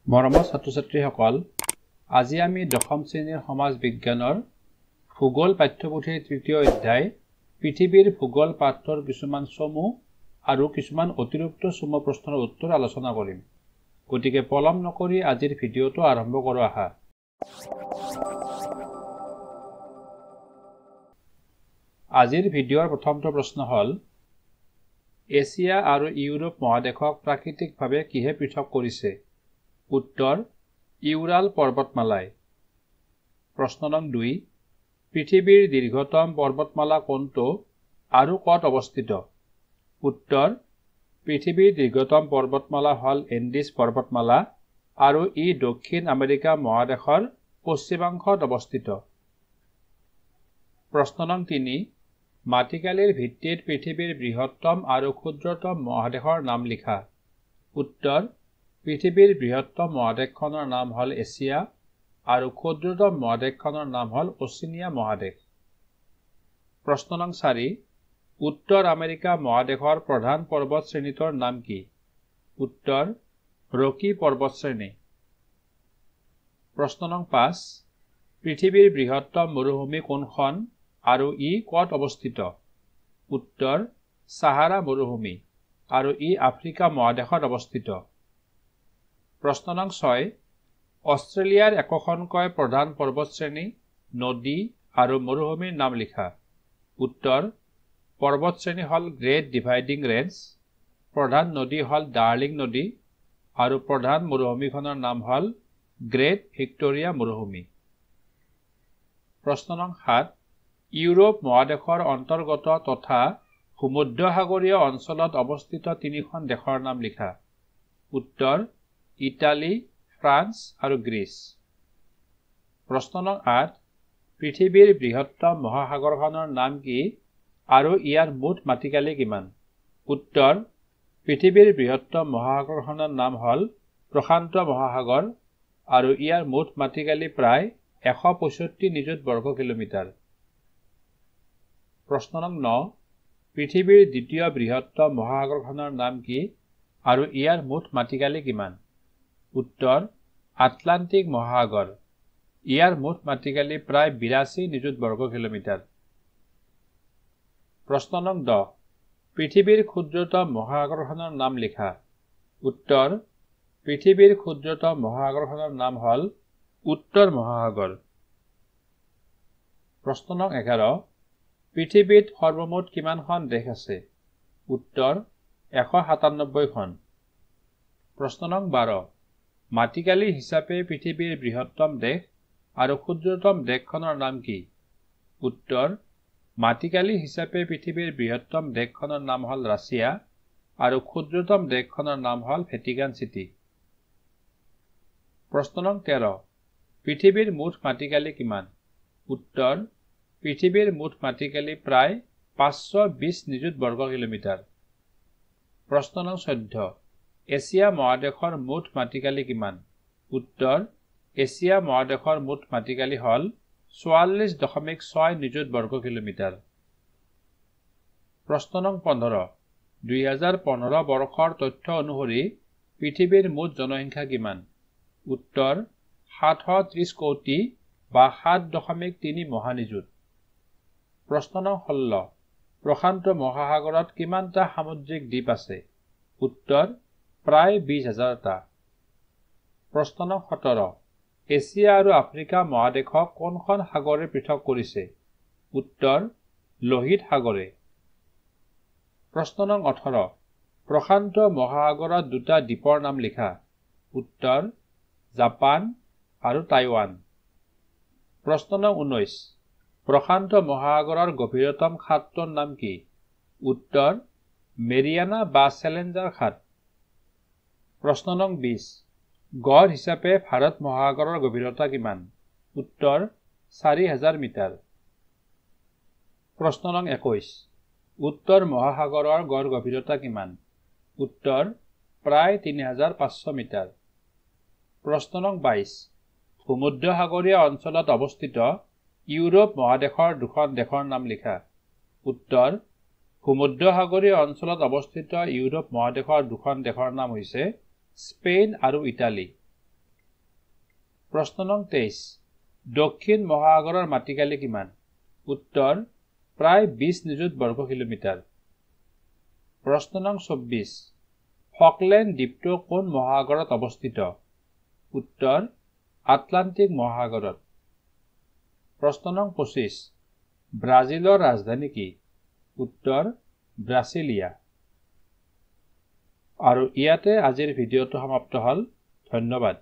মৰমৰ ছাত্ৰ-ছাত্ৰীসকল, আজি আমি দশম শ্ৰেণীৰ সমাজ বিজ্ঞানৰ ভূগোল পাঠ্যপুথিৰ তৃতীয় অধ্যায় পৃথিৱীৰ ভূগোল পাঠৰ কিছুমান চমু আৰু কিছুমান অতিৰিক্ত চমু প্ৰশ্নৰ উত্তৰ আলোচনা কৰিম। গতিকে পলম নকৰি আজিৰ ভিডিঅ'টো আৰম্ভ কৰো আহা। আজিৰ ভিডিঅ'ৰ প্ৰথমটো প্ৰশ্ন হ'ল, এছিয়া আৰু ইউৰোপ মহাদেশক প্ৰাকৃতিকভাৱে কিহে পৃথক কৰিছে? উত্তৰ, ইউৰাল পৰ্বতমালাই। প্ৰশ্ন নং 2, পৃথিৱীৰ দীৰ্ঘতম পৰ্বতমালা কোনটো আৰু ক'ত অৱস্থিত? উত্তৰ, পৃথিৱীৰ দীৰ্ঘতম পৰ্বতমালা হ'ল এণ্ডিছ পৰ্বতমালা আৰু ই দক্ষিণ আমেৰিকা মহাদেশৰ পশ্চিমাংশত অৱস্থিত। প্ৰশ্ন নং 3, মাটিকালিৰ ভিত্তিত পৃথিৱীৰ বৃহত্তম আৰু ক্ষুদ্ৰতম মহাদেশৰ নাম লিখা। উত্তৰ, পৃথিৱীৰ বৃহত্তম মহাদেশখনৰ নাম হ'ল এছিয়া আৰু ক্ষুদ্ৰতম মহাদেশখনৰ নাম হ'ল ওচিনিয়া মহাদেশ। প্ৰশ্ন নং 4, উত্তৰ আমেৰিকা মহাদেশৰ প্ৰধান পৰ্বত শ্ৰেণীটোৰ নাম কি? উত্তৰ, ৰকি পৰ্বতশ্ৰেণী। প্ৰশ্ন নং 5, পৃথিৱীৰ বৃহত্তম মৰুভূমি কোনখন আৰু ই ক'ত অৱস্থিত? উত্তৰ, ছাহাৰা মৰুভূমি আৰু ই আফ্ৰিকা মহাদেশত অৱস্থিত। প্ৰশ্ন নং 6, অষ্ট্ৰেলিয়াৰ একোখনকৈ প্ৰধান পৰ্বতশ্ৰেণী, নদী আৰু মৰুভূমিৰ নাম লিখা। উত্তৰ, পৰ্বতশ্ৰেণী হ'ল গ্ৰেট ডিভাইডিং ৰেঞ্জ, প্ৰধান নদী হ'ল ডাৰ্লিং নদী আৰু প্ৰধান মৰুভূমিখনৰ নাম হ'ল গ্ৰেট ভিক্টোৰিয়া মৰুভূমি। প্ৰশ্ন নং 7, ইউৰোপ মহাদেশৰ অন্তৰ্গত তথা ভূমধ্যসাগৰীয় অঞ্চলত অৱস্থিত তিনিখন দেশৰ নাম লিখা। উত্তৰ, ইটালী, ফ্ৰান্স আৰু গ্ৰীচ। প্ৰশ্ন নং 8, পৃথিৱীৰ বৃহত্তম মহাসাগৰখনৰ নাম কি আৰু ইয়াৰ মুঠ মাটিকালি কিমান? উত্তৰ, পৃথিৱীৰ বৃহত্তম মহাসাগৰখনৰ নাম হ'ল প্ৰশান্ত মহাসাগৰ আৰু ইয়াৰ মুঠ মাটিকালি প্ৰায় 165 নিযুত বৰ্গ কিলোমিটাৰ। প্ৰশ্ন নং 9, পৃথিৱীৰ দ্বিতীয় বৃহত্তম মহাসাগৰখনৰ নাম কি আৰু ইয়াৰ মুঠ মাটিকালি কিমান? উত্তৰ, আটলাণ্টিক মহাসাগৰ। ইয়াৰ মুঠ মাটিকালি প্ৰায় 82 নিযুত বৰ্গ কিলোমিটাৰ। প্ৰশ্ন নং 10, পৃথিৱীৰ ক্ষুদ্ৰতম মহাসাগৰখনৰ নাম লিখা। উত্তৰ, পৃথিৱীৰ ক্ষুদ্ৰতম মহাসাগৰখনৰ নাম হ'ল উত্তৰ মহাসাগৰ। প্ৰশ্ন নং 11, পৃথিৱীত সৰ্বমুঠ কিমানখন দেশ আছে? উত্তৰ, 197খন। প্ৰশ্ন নং 12, মাটিকালি হিচাপে পৃথিৱীৰ বৃহত্তম দেশ আৰু ক্ষুদ্ৰতম দেশখনৰ নাম কি? উত্তৰ, মাটিকালি হিচাপে পৃথিৱীৰ বৃহত্তম দেশখনৰ নাম হ'ল ৰাছিয়া আৰু ক্ষুদ্ৰতম দেশখনৰ নাম হ'ল ভেটিকান চিটি। প্ৰশ্ন নং 13, পৃথিৱীৰ মুঠ মাটিকালি কিমান? উত্তৰ, পৃথিৱীৰ মুঠ মাটিকালি প্ৰায় 520 নিযুত বৰ্গ কিলোমিটাৰ। প্ৰশ্ন নং 14, এছিয়া মহাদেশৰ মুঠ মাটিকালি কিমান? উত্তৰ, এছিয়া মহাদেশৰ মুঠ মাটিকালি হ'ল 44.6 নিযুত বৰ্গ কিলোমিটাৰ। প্ৰশ্ন নং 15, 2015 বৰ্ষৰ তথ্য অনুসৰি পৃথিৱীৰ মুঠ জনসংখ্যা কিমান? উত্তৰ, 730 কোটি বা 7.3 মহানিযুত। প্ৰশ্ন নং 16, প্ৰশান্ত মহাসাগৰত কিমানটা সামুদ্ৰিক দ্বীপ আছে? উত্তৰ, প্ৰায় 20,000টা। প্ৰশ্ন নং 17, এছিয়া আৰু আফ্ৰিকা মহাদেশক কোনখন সাগৰে পৃথক কৰিছে? উত্তৰ, লোহিত সাগৰে। প্ৰশ্ন নং 18, প্ৰশান্ত মহাসাগৰত দুটা দ্বীপৰ নাম লিখা। উত্তৰ, জাপান আৰু টাইৱান। প্ৰশ্ন নং 19, প্ৰশান্ত মহাসাগৰৰ গভীৰতম খাতটোৰ নাম কি? উত্তৰ, মেৰিয়ানা বা চেলেঞ্জাৰ খাত। প্ৰশ্ন নং 20, গড় হিচাপে ভাৰত মহাসাগৰৰ গভীৰতা কিমান? উত্তৰ, 4000 মিটাৰ। প্ৰশ্ন নং 21, উত্তৰ মহাসাগৰৰ গড় গভীৰতা কিমান? উত্তৰ, প্ৰায় 3500 মিটাৰ। প্ৰশ্ন নং 22, ভূমধ্যসাগৰীয় অঞ্চলত অৱস্থিত ইউৰোপ মহাদেশৰ দুখন দেশৰ নাম লিখা। উত্তৰ, ভূমধ্যসাগৰীয় অঞ্চলত অৱস্থিত ইউৰোপ মহাদেশৰ দুখন দেশৰ নাম হৈছে স্পেইন আৰু ইটালী। প্ৰশ্ন নং 23 দক্ষিণ মহাসাগৰৰ মাটিকালি কিমান উত্তৰ প্ৰায় 20 নিযুত বৰ্গ কিলোমিটাৰ প্ৰশ্ন নং 24 ফকলেণ্ড দ্বীপটো কোন মহাসাগৰত অৱস্থিত উত্তৰ আটলান্টিক মহাসাগৰত প্ৰশ্ন নং 25 ব্ৰাজিলৰ ৰাজধানী কি উত্তৰ ব্ৰাছিলিয়া আৰু ইয়াতে আজিৰ ভিডিঅ'টো সমাপ্ত হল ধন্যবাদ